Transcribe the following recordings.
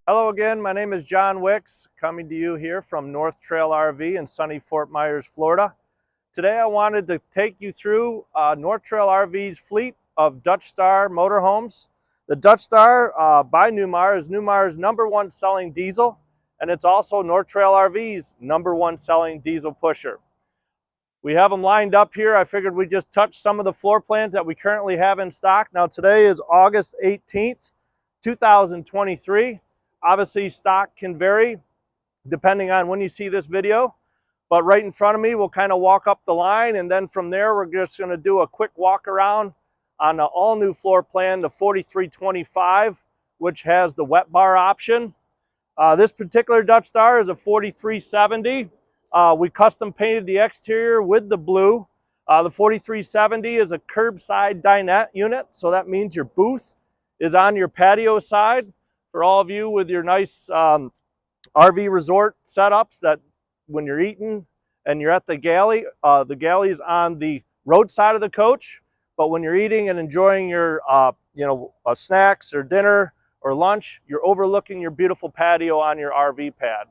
Hello again, my name is John Wicks, coming to you here from North Trail RV in sunny Fort Myers, Florida. Today I wanted to take you through North Trail RV's fleet of Dutch Star motorhomes. The Dutch Star by Newmar is Newmar's #1 selling diesel, and it's also North Trail RV's #1 selling diesel pusher. We have them lined up here. I figured we'd just touch some of the floor plans that we currently have in stock. Now today is August 18th, 2023. Obviously, stock can vary depending on when you see this video, but right in front of me, we'll kind of walk up the line, and then from there, we're just going to do a quick walk around on the all-new floor plan, the 4325, which has the wet bar option. This particular Dutch Star is a 4370. We custom painted the exterior with the blue. The 4370 is a curbside dinette unit, so that means your booth is on your patio side. For all of you with your nice RV resort setups, that when you're eating and you're at the galley's on the road side of the coach, but when you're eating and enjoying your snacks or dinner or lunch, you're overlooking your beautiful patio on your RV pad.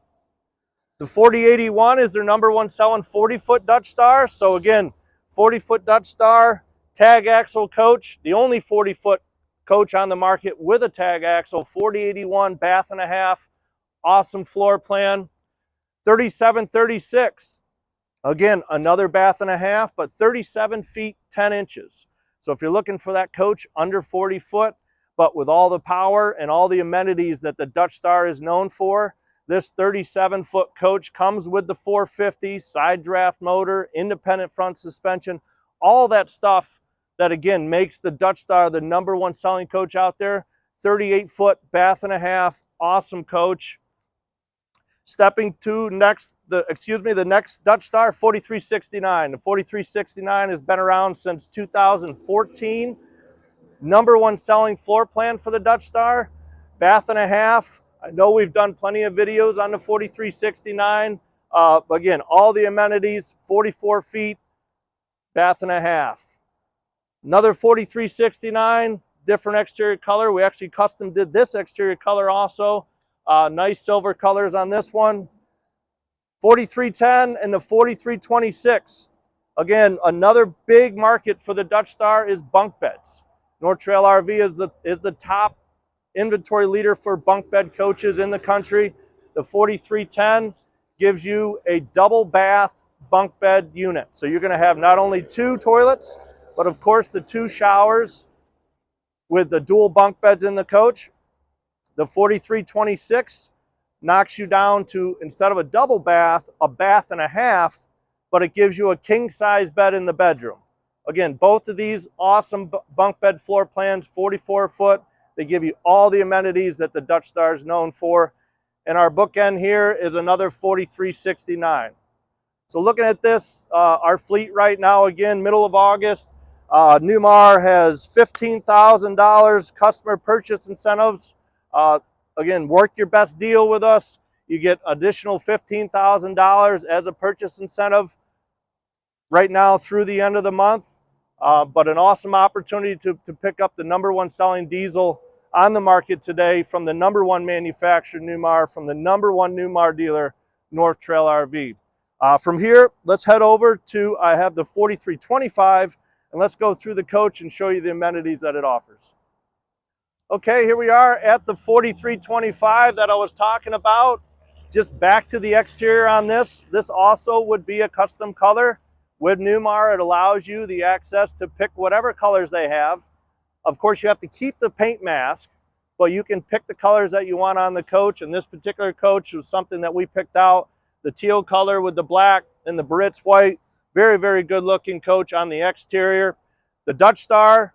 The 4081 is their #1 selling 40-foot Dutch Star. So again, 40-foot Dutch Star, tag axle coach, the only 40-foot coach on the market with a tag axle, 4081, bath and a half, awesome floor plan. 3736, again, another bath and a half, but 37 feet 10 inches. So if you're looking for that coach under 40 foot, but with all the power and all the amenities that the Dutch Star is known for, this 37-foot coach comes with the 450, side draft motor, independent front suspension, all that stuff that again makes the Dutch Star the #1 selling coach out there. 38-foot bath and a half, awesome coach. Stepping to the next Dutch Star, 4369. The 4369 has been around since 2014. #1 selling floor plan for the Dutch Star, bath and a half. I know we've done plenty of videos on the 4369. Again, all the amenities, 44 feet, bath and a half. Another 4369, different exterior color. We actually custom did this exterior color also. Nice silver colors on this one. 4310 and the 4326. Again, another big market for the Dutch Star is bunk beds. North Trail RV is the top inventory leader for bunk bed coaches in the country. The 4310 gives you a double bath bunk bed unit. So you're going to have not only 2 toilets, but of course the 2 showers with the dual bunk beds in the coach. The 4326 knocks you down to, instead of a double bath, a bath and a half, but it gives you a king size bed in the bedroom. Again, both of these awesome bunk bed floor plans, 44 foot. They give you all the amenities that the Dutch Star is known for. And our bookend here is another 4369. So looking at this, our fleet right now, again, middle of August, Newmar has $15,000 customer purchase incentives. Again, work your best deal with us. You get additional $15,000 as a purchase incentive right now through the end of the month. But an awesome opportunity to pick up the #1 selling diesel on the market today from the #1 manufacturer, Newmar, from the #1 Newmar dealer, North Trail RV. From here, let's head over to, I have the 4325, and let's go through the coach and show you the amenities that it offers. Okay, here we are at the 4325 that I was talking about. Just back to the exterior on this. This also would be a custom color. With Newmar, it allows you the access to pick whatever colors they have. Of course, you have to keep the paint mask, but you can pick the colors that you want on the coach. And this particular coach was something that we picked out. The teal color with the black and the Barrett's white. Very, very good looking coach on the exterior. The Dutch Star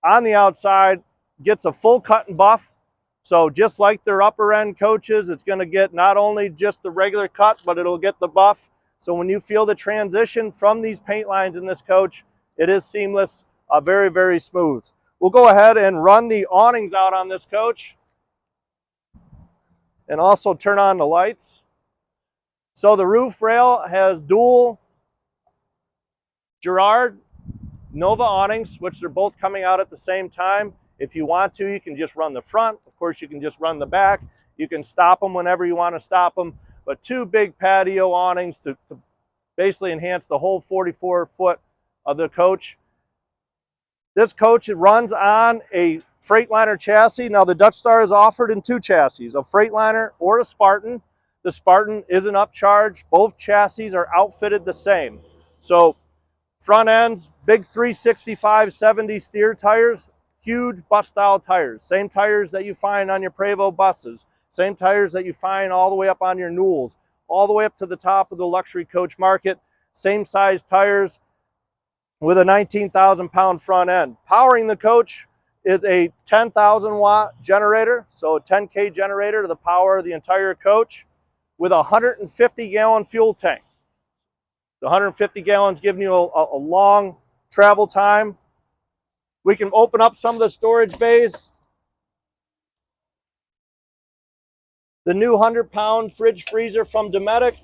on the outside gets a full cut and buff. So just like their upper end coaches, it's going to get not only just the regular cut, but it'll get the buff. So when you feel the transition from these paint lines in this coach, it is seamless, very, very smooth. We'll go ahead and run the awnings out on this coach and also turn on the lights. So the roof rail has dual Girard Nova awnings, which they're both coming out at the same time. If you want to, you can just run the front. Of course, you can just run the back. You can stop them whenever you want to stop them, but 2 big patio awnings to basically enhance the whole 44 foot of the coach. This coach runs on a Freightliner chassis. Now the Dutch Star is offered in 2 chassis, a Freightliner or a Spartan. The Spartan is an upcharge. Both chassis are outfitted the same. So front ends, big 365/70 steer tires, huge bus style tires. Same tires that you find on your Prevost buses. Same tires that you find all the way up on your Newells, all the way up to the top of the luxury coach market. Same size tires with a 19,000 pound front end. Powering the coach is a 10,000 watt generator, so a 10K generator to the power of the entire coach with a 150 gallon fuel tank. The 150 gallons giving you a long travel time. We can open up some of the storage bays. The new 100-pound fridge freezer from Dometic.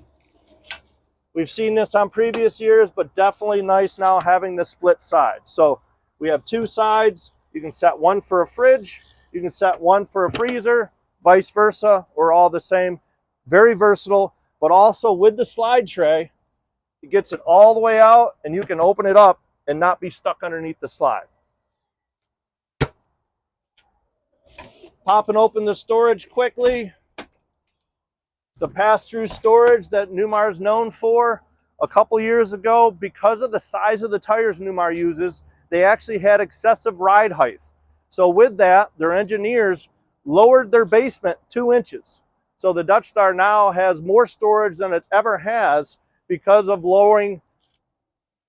We've seen this on previous years, but definitely nice now having the split side. So we have 2 sides. You can set one for a fridge, you can set one for a freezer, vice versa, or all the same. Very versatile, but also with the slide tray, it gets it all the way out and you can open it up and not be stuck underneath the slide. Popping open the storage quickly. The pass-through storage that Newmar is known for. A couple years ago, because of the size of the tires Newmar uses, they actually had excessive ride height. So with that, their engineers lowered their basement 2 inches. So the Dutch Star now has more storage than it ever has because of lowering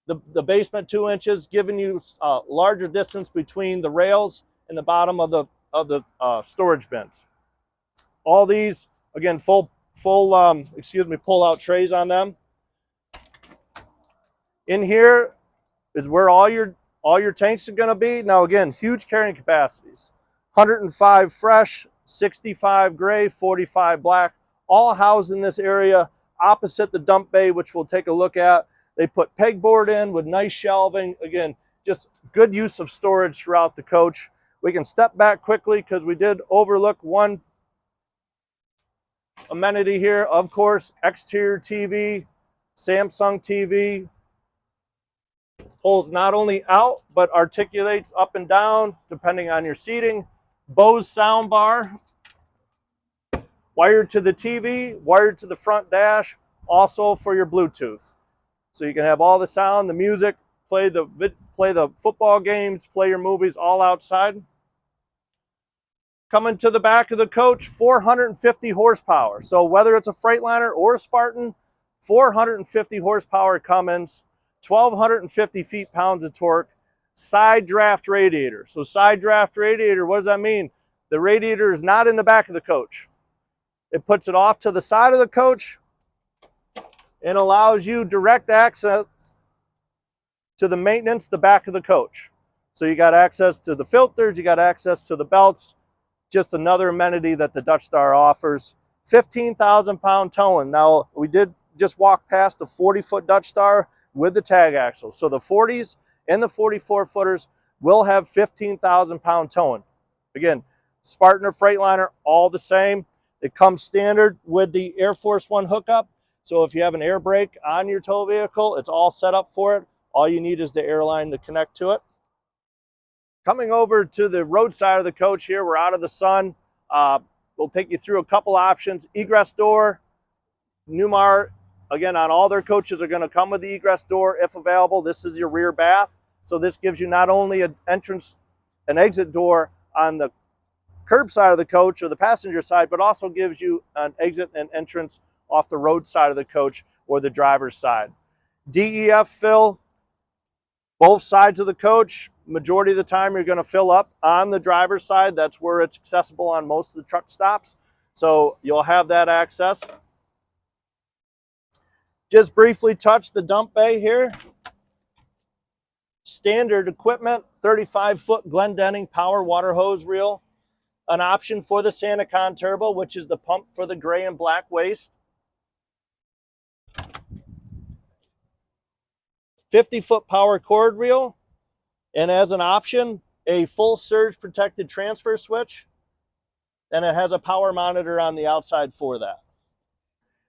the basement 2 inches, giving you a larger distance between the rails and the bottom of the storage bins. All these, again, full pull-out trays on them. In here is where all your tanks are going to be. Now again, huge carrying capacities. 105 fresh, 65 gray, 45 black, all housed in this area opposite the dump bay, which we'll take a look at. They put pegboard in with nice shelving. Again, just good use of storage throughout the coach. We can step back quickly because we did overlook one amenity here. Of course, exterior TV, Samsung TV. Pulls not only out, but articulates up and down depending on your seating. Bose sound bar, wired to the TV, wired to the front dash, also for your Bluetooth. So you can have all the sound, the music, play the football games, play your movies all outside. Coming to the back of the coach, 450 horsepower. So whether it's a Freightliner or a Spartan, 450 horsepower Cummins, 1,250 feet-pounds of torque, side draft radiator. So side draft radiator, what does that mean? The radiator is not in the back of the coach. It puts it off to the side of the coach and allows you direct access to the maintenance, the back of the coach. So you got access to the filters, you got access to the belts, just another amenity that the Dutch Star offers. 15,000 pound towing. Now we did just walk past the 40-foot Dutch Star with the tag axle. So the 40s and the 44 footers will have 15,000 pound towing. Again, Spartan or Freightliner, all the same. It comes standard with the Air Force One hookup. So if you have an air brake on your tow vehicle, it's all set up for it. All you need is the airline to connect to it. Coming over to the road side of the coach here, we're out of the sun. We'll take you through a couple options. Egress door, Newmar, again, on all their coaches are going to come with the egress door if available. This is your rear bath. So this gives you not only an entrance and exit door on the curb side of the coach or the passenger side, but also gives you an exit and entrance off the road side of the coach or the driver's side. DEF fill, both sides of the coach. Majority of the time you're going to fill up on the driver's side. That's where it's accessible on most of the truck stops. So you'll have that access. Just briefly touch the dump bay here. Standard equipment, 35-foot Glendenning power water hose reel. An option for the Santicon Turbo, which is the pump for the gray and black waste. 50-foot power cord reel. And as an option, a full surge protected transfer switch. and it has a power monitor on the outside for that.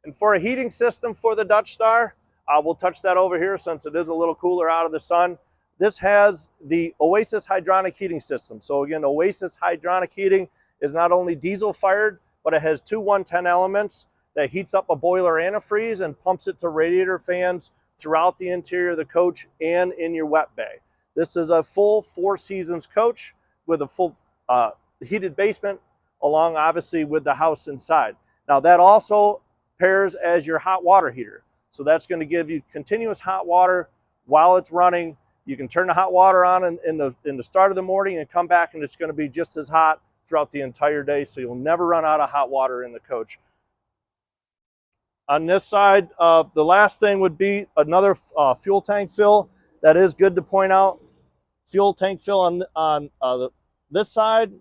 And for a heating system for the Dutch Star, we'll touch that over here since it is a little cooler out of the sun. This has the Oasis hydronic heating system. So again, Oasis hydronic heating is not only diesel fired, but it has two 110 elements that heats up a boiler antifreeze and pumps it to radiator fans throughout the interior of the coach and in your wet bay. This is a full 4 seasons coach with a full heated basement along obviously with the house inside. Now that also pairs as your hot water heater. So that's going to give you continuous hot water while it's running. You can turn the hot water on in the start of the morning and come back and it's going to be just as hot throughout the entire day. So you'll never run out of hot water in the coach. On this side, the last thing would be another fuel tank fill. That is good to point out. Fuel tank fill on this side,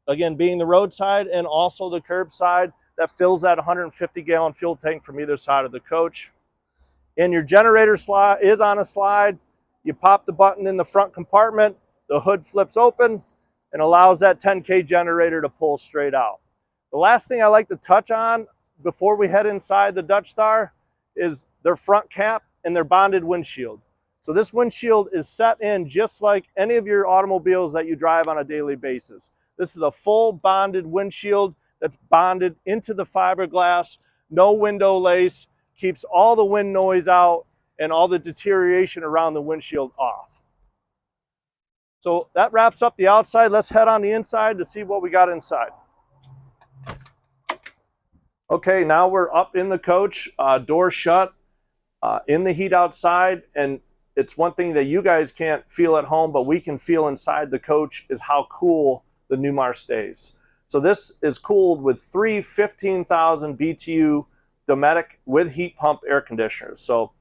again being the road side, and also the curb side that fills that 150-gallon fuel tank from either side of the coach. And your generator slide is on a slide. You pop the button in the front compartment, the hood flips open and allows that 10K generator to pull straight out. The last thing I like to touch on before we head inside the Dutch Star is their front cap and their bonded windshield. So this windshield is set in just like any of your automobiles that you drive on a daily basis. This is a full bonded windshield that's bonded into the fiberglass, no window lace, keeps all the wind noise out and all the deterioration around the windshield off. So that wraps up the outside. Let's head on the inside to see what we got inside. Okay, now we're up in the coach, door shut, in the heat outside, and it's one thing that you guys can't feel at home, but we can feel inside the coach is how cool the Newmar stays. So this is cooled with 3 15,000 BTU Dometic with heat pump air conditioners. So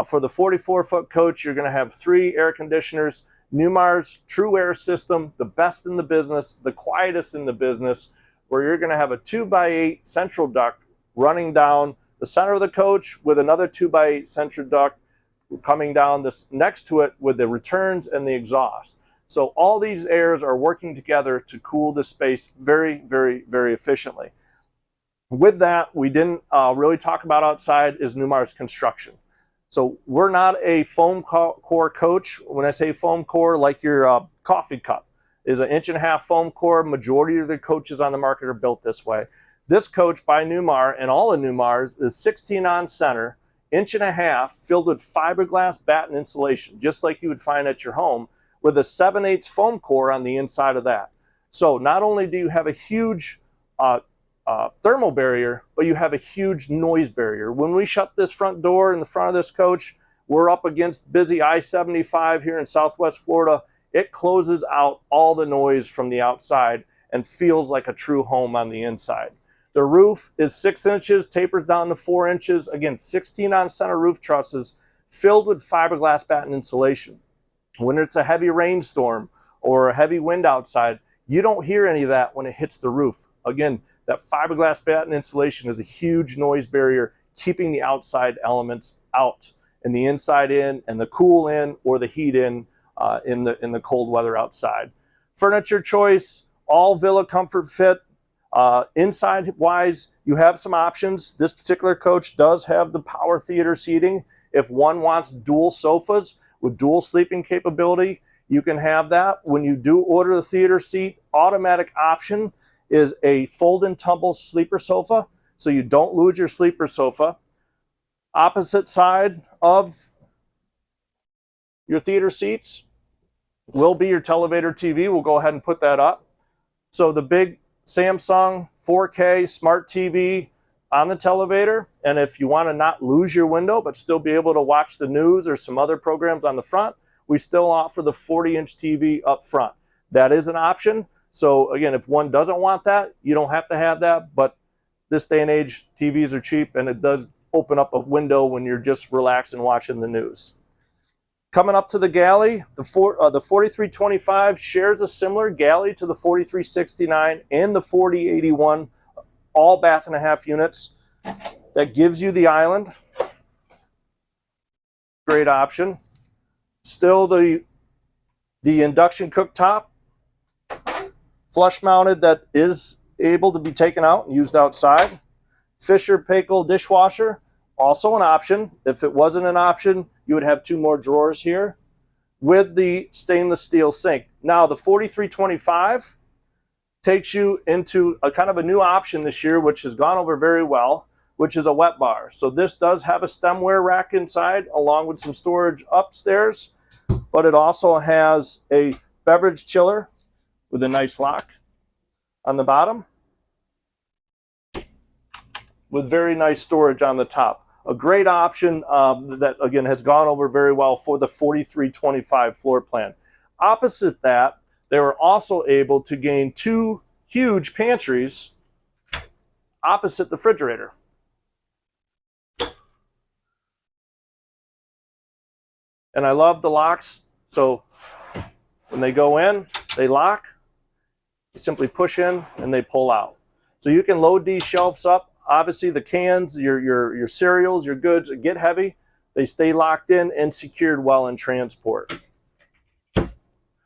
for the 44-foot coach, you're going to have 3 air conditioners. Newmar's True Air system, the best in the business, the quietest in the business, where you're going to have a 2x8 central duct running down the center of the coach with another 2x8 central duct coming down this next to it with the returns and the exhaust. So all these airs are working together to cool the space very, very, very efficiently. With that, we didn't really talk about outside is Newmar's construction. So we're not a foam core coach. When I say foam core, like your coffee cup is an 1.5 inch foam core. Majority of the coaches on the market are built this way. This coach by Newmar and all of Newmar's is 16 on center, 1.5 inch, filled with fiberglass batten insulation, just like you would find at your home, with a 7/8 foam core on the inside of that. So not only do you have a huge thermal barrier, but you have a huge noise barrier. When we shut this front door in the front of this coach, we're up against busy I-75 here in Southwest Florida. It closes out all the noise from the outside and feels like a true home on the inside. The roof is 6 inches, tapers down to 4 inches. Again, 16 on center roof trusses filled with fiberglass batten insulation. When it's a heavy rainstorm or a heavy wind outside, you don't hear any of that when it hits the roof. Again, that fiberglass batten insulation is a huge noise barrier, keeping the outside elements out and the inside in and the cool in or the heat in the cold weather outside. Furniture choice, all Villa Comfort fit. Inside wise, you have some options. This particular coach does have the power theater seating. If one wants dual sofas with dual sleeping capability, you can have that. When you do order the theater seat, automatic option is a fold and tumble sleeper sofa, so you don't lose your sleeper sofa. Opposite side of your theater seats will be your televator TV. We'll go ahead and put that up. So the big Samsung 4K smart TV on the televator, and if you want to not lose your window but still be able to watch the news or some other programs on the front, we still offer the 40-inch TV up front. That is an option. So again, if one doesn't want that, you don't have to have that, but this day and age, TVs are cheap and it does open up a window when you're just relaxing watching the news. Coming up to the galley, the 4325 shares a similar galley to the 4369 and the 4081, all bath and a half units. That gives you the island. Great option. Still the induction cooktop, flush mounted, that is able to be taken out and used outside. Fisher Paykel dishwasher, also an option. If it wasn't an option, you would have 2 more drawers here with the stainless steel sink. Now the 4325 takes you into a kind of a new option this year, which has gone over very well, which is a wet bar. So this does have a stemware rack inside along with some storage upstairs, but it also has a beverage chiller with a nice lock on the bottom with very nice storage on the top. A great option that, again, has gone over very well for the 4325 floor plan. Opposite that, they were also able to gain 2 huge pantries opposite the refrigerator. And I love the locks. So when they go in, they lock. You simply push in and they pull out. So you can load these shelves up. Obviously the cans, your cereals, your goods get heavy. They stay locked in and secured while in transport.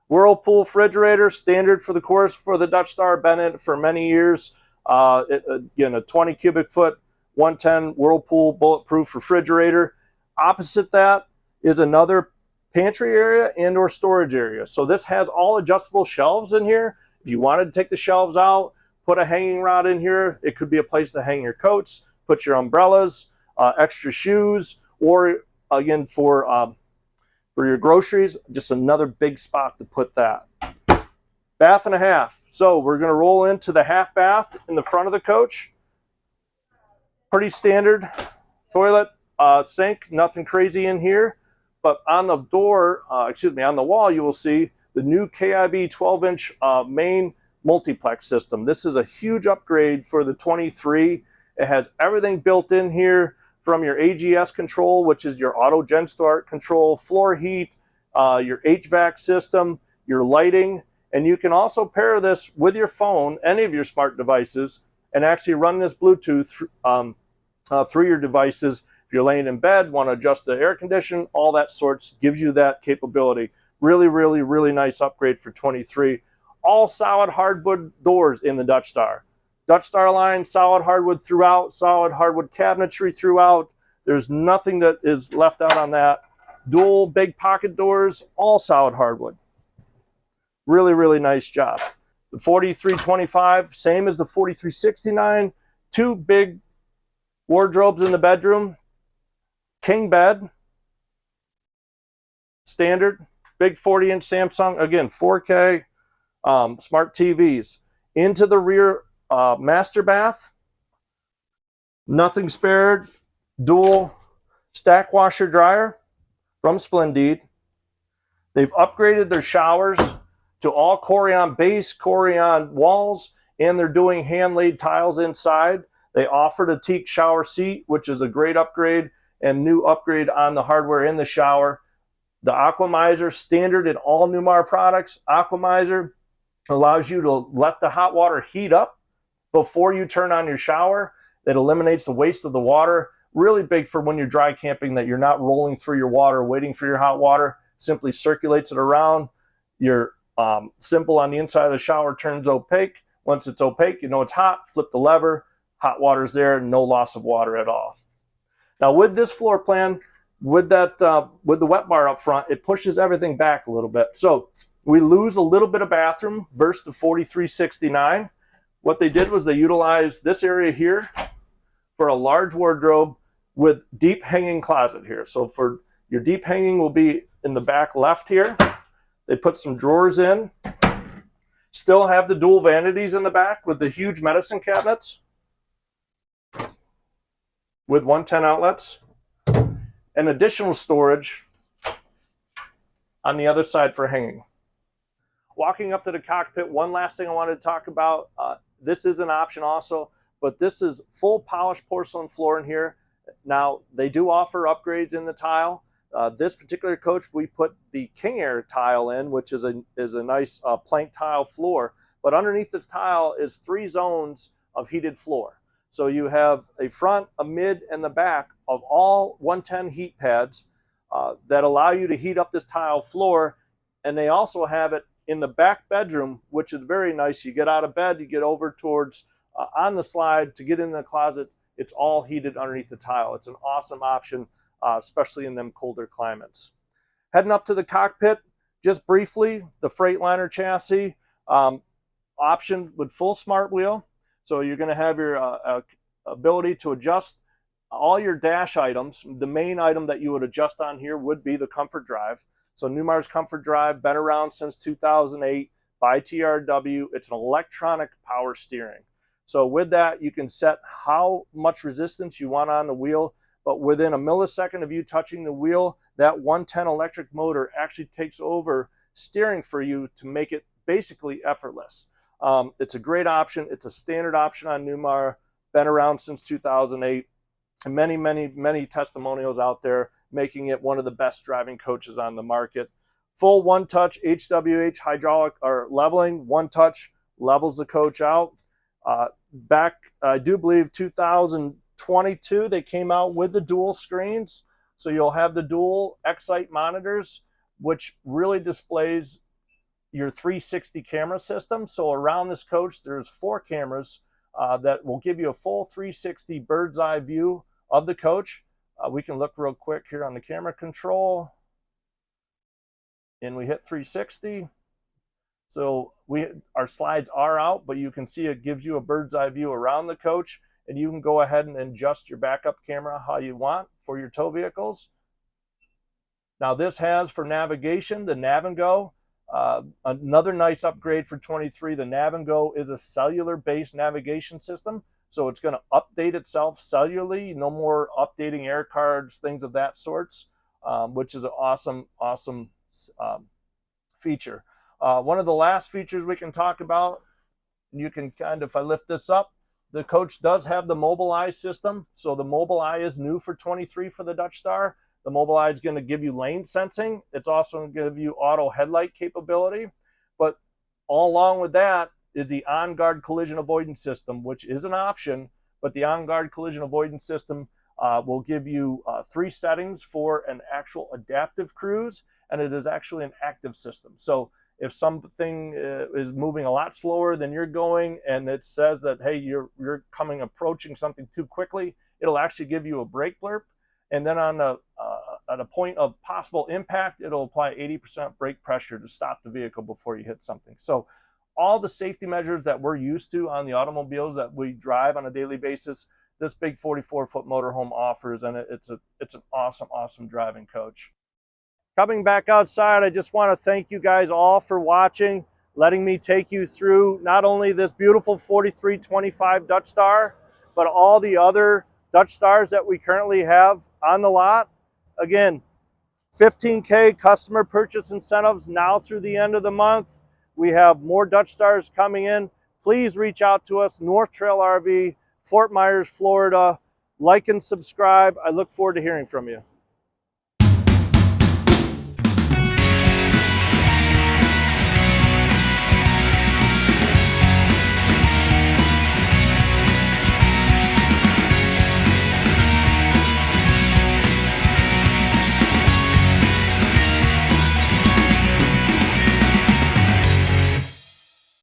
Whirlpool refrigerator, standard for the course for the Dutch Star, been in it for many years. Again, a 20 cubic foot, 110 Whirlpool bulletproof refrigerator. Opposite that is another pantry area and or storage area. So this has all adjustable shelves in here. If you wanted to take the shelves out, put a hanging rod in here. It could be a place to hang your coats, put your umbrellas, extra shoes, or again for your groceries, just another big spot to put that. Bath and a half. So we're going to roll into the half bath in the front of the coach. Pretty standard toilet, sink, nothing crazy in here. But on the door, on the wall, you will see the new KIB 12-inch main multiplex system. This is a huge upgrade for the 23. It has everything built in here from your AGS control, which is your auto gen start control, floor heat, your HVAC system, your lighting, and you can also pair this with your phone, any of your smart devices, and actually run this Bluetooth through your devices. If you're laying in bed, want to adjust the air condition, all that sorts, gives you that capability. Really, really, really nice upgrade for 23. All solid hardwood doors in the Dutch Star. Dutch Star line, solid hardwood throughout, solid hardwood cabinetry throughout. There's nothing that is left out on that. Dual big pocket doors, all solid hardwood. Really, really nice job. The 4325, same as the 4369. 2 big wardrobes in the bedroom. King bed. Standard. Big 40-inch Samsung. Again, 4K. Smart TVs. Into the rear master bath. Nothing spared. Dual stack washer dryer from Splendide. They've upgraded their showers to all Corian base, Corian walls, and they're doing hand-laid tiles inside. They offered a teak shower seat, which is a great upgrade, and new upgrade on the hardware in the shower. The Aquamizer, standard in all Newmar products. Aquamizer allows you to let the hot water heat up before you turn on your shower. It eliminates the waste of the water. Really big for when you're dry camping, that you're not rolling through your water, waiting for your hot water. Simply circulates it around. Your symbol on the inside of the shower turns opaque. Once it's opaque, you know it's hot. Flip the lever. Hot water's there. No loss of water at all. Now with this floor plan, with that with the wet bar up front, it pushes everything back a little bit. So we lose a little bit of bathroom versus the 4369. What they did was they utilized this area here for a large wardrobe with deep hanging closet here. So for your deep hanging will be in the back left here. They put some drawers in. Still have the dual vanities in the back with the huge medicine cabinets with 110 outlets and additional storage on the other side for hanging. Walking up to the cockpit, one last thing I wanted to talk about. This is an option also, but this is full polished porcelain floor in here. Now, they do offer upgrades in the tile. This particular coach, we put the King Air tile in, which is a nice plank tile floor. But underneath this tile is 3 zones of heated floor. So you have a front, a mid, and the back of all 110 heat pads that allow you to heat up this tile floor. And they also have it in the back bedroom, which is very nice. You get out of bed, you get over towards on the slide to get in the closet. It's all heated underneath the tile. It's an awesome option, especially in them colder climates. Heading up to the cockpit, just briefly, the Freightliner chassis, option with full smart wheel. So you're going to have your ability to adjust all your dash items. The main item that you would adjust on here would be the comfort drive. So Newmar's comfort drive, been around since 2008 by TRW. It's an electronic power steering. So with that, you can set how much resistance you want on the wheel, but within a millisecond of you touching the wheel, that 110 electric motor actually takes over steering for you to make it basically effortless. It's a great option. It's a standard option on Newmar, been around since 2008. And many testimonials out there making it one of the best driving coaches on the market. Full one-touch HWH hydraulic or leveling, one touch levels the coach out. Back, I do believe 2022, they came out with the dual screens. So you'll have the dual Excite monitors, which really displays your 360 camera system. So around this coach, there's 4 cameras that will give you a full 360 bird's eye view of the coach. We can look real quick here on the camera control, and we hit 360. So our slides are out, but you can see it gives you a bird's eye view around the coach, and you can go ahead and adjust your backup camera how you want for your tow vehicles. Now this has for navigation the Nav & Go. Another nice upgrade for 23, the Nav & Go is a cellular-based navigation system. So it's going to update itself cellularly, no more updating air cards, things of that sorts, which is an awesome feature. One of the last features we can talk about, you can kind of, if I lift this up, the coach does have the Mobileye system. So the Mobileye is new for 23 for the Dutch Star. The Mobileye is going to give you lane sensing. It's also going to give you auto headlight capability. But all along with that is the on-guard collision avoidance system, which is an option, but the on-guard collision avoidance system will give you 3 settings for an actual adaptive cruise, and it is actually an active system. So if something is moving a lot slower than you're going, and it says that, hey, you're approaching something too quickly, it'll actually give you a brake blurb. And then at a point of possible impact, it'll apply 80% brake pressure to stop the vehicle before you hit something. So all the safety measures that we're used to on the automobiles that we drive on a daily basis, this big 44-foot motorhome offers, and it's an awesome driving coach. Coming back outside, I just want to thank you guys all for watching, letting me take you through not only this beautiful 4325 Dutch Star, but all the other Dutch Stars that we currently have on the lot. Again, 15K customer purchase incentives now through the end of the month. We have more Dutch Stars coming in. Please reach out to us, North Trail RV, Fort Myers, Florida. Like and subscribe. I look forward to hearing from you.